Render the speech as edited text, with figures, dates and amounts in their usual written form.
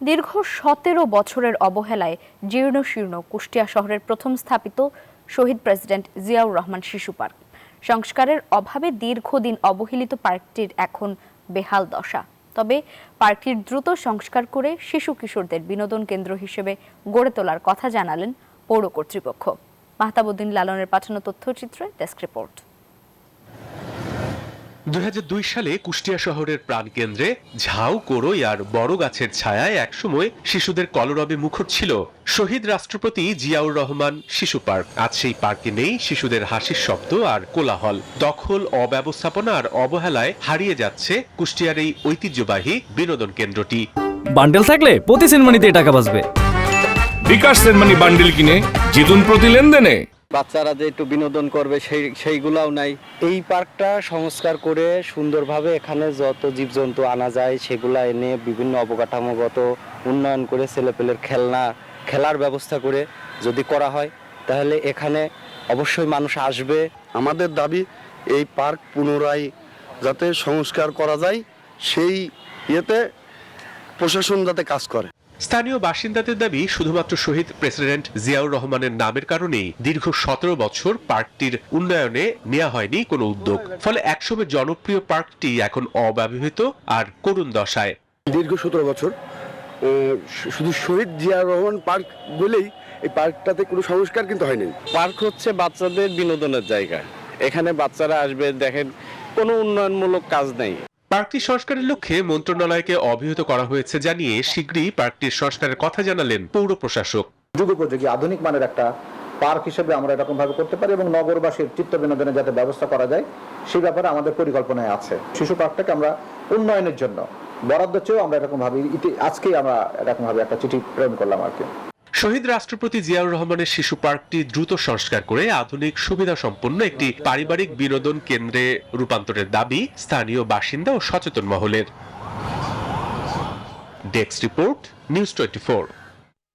দীর্ঘ ১৭ বছরের অবহেলায় জীর্ণশীর্ণ কুষ্টিয়া শহরের প্রথম স্থাপিত শহীদ প্রেসিডেন্ট জিয়াউর রহমান শিশু পার্ক সংস্কারের অভাবে দীর্ঘদিন অবহেলিত পার্কটির এখন বেহাল দশা। তবে পার্কটির দ্রুত সংস্কার করে শিশু কিশোরদের বিনোদন কেন্দ্র হিসেবে গড়ে তোলার কথা জানালেন পৌর কর্তৃপক্ষ। মাহতাবউদ্দিন লালনের পাঠানো তথ্যচিত্রে ডেস্ক রিপোর্ট। ২০০২ সালে কুষ্টিয়া শহরের প্রাণকেন্দ্রে ঝাউ কোড়ই আর বড় গাছের ছায়ায় একসময় শিশুদের কলরবে মুখর ছিল শহীদ রাষ্ট্রপতি জিয়াউর রহমান শিশু পার্ক। আজ সেই পার্কে নেই শিশুদের হাসির শব্দ আর কোলাহল। দখল, অব্যবস্থাপনা আর অবহেলায় হারিয়ে যাচ্ছে কুষ্টিয়ার এই ঐতিহ্যবাহী বিনোদন কেন্দ্রটি। বান্ডেল থাকলে প্রতি সেনমানিতে টাকা বাঁচবে। বিকাশ সেনমানি বান্ডেল কিনে জিতুন প্রতি লেনদেনে। বাচ্চারা যে একটু বিনোদন করবে সেইগুলাও নাই। এই পার্কটা সংস্কার করে সুন্দরভাবে এখানে যত জীবজন্তু আনা যায় সেগুলা এনে বিভিন্ন অবকাঠামোগত উন্নয়ন করে ছেলেপেলের খেলার ব্যবস্থা করে যদি করা হয় তাহলে এখানে অবশ্যই মানুষ আসবে। আমাদের দাবি এই পার্ক পুনরায় যাতে সংস্কার করা যায়, সেই ইয়েতে প্রশাসন যাতে কাজ করে। স্থানীয় বাসিন্দাদের দাবি শুধুমাত্র শহীদ প্রেসিডেন্ট জিয়াউর রহমানের নামের কারণেই দীর্ঘ ১৭ বছর পার্কটির উন্নয়নে নেওয়া হয়নি কোনো উদ্যোগ। ফলে একসময় জনপ্রিয় পার্কটি এখন অব্যবহৃত আর করুণ দশায়। দীর্ঘ ১৭ বছর শুধু শহীদ জিয়াউর রহমান পার্ক বলেই এই পার্কটাতে কোনো সংস্কার কিন্তু হয়নি। পার্ক হচ্ছে বাচ্চাদের বিনোদনের জায়গা। এখানে বাচ্চারা আসবে, দেখেন কোনো উন্নয়নমূলক কাজ নেই। পার্কটি সংস্কারের লক্ষ্যে মন্ত্রণালয়কে অবহিত করা হয়েছে জানিয়ে শীঘ্রই পার্কটির সংস্কারের কথা জানালেন পৌর প্রশাসক। যুগোপযোগী আধুনিক মানের একটা পার্ক হিসেবে আমরা এরকম ভাবে করতে পারি এবং নগরবাসীর চিত্ত বিনোদনের যাতে ব্যবস্থা করা যায় সেই ব্যাপারে আমাদের পরিকল্পনায় আছে। শিশু পার্কটাকে আমরা উন্নয়নের জন্য বরাদ্দ চেয়েও আমরা এরকম ভাবে আজকেই আমরা এরকম ভাবে একটা চিঠি প্রেরণ করলাম আর কি। শহীদ রাষ্ট্রপতি জিয়াউর রহমানের শিশু পার্কটি দ্রুত সংস্কার করে আধুনিক সুবিধা সম্পন্ন একটি পারিবারিক বিনোদন কেন্দ্রে রূপান্তরের দাবি স্থানীয় বাসিন্দা ও সচেতন মহলের। Desk report, news 24।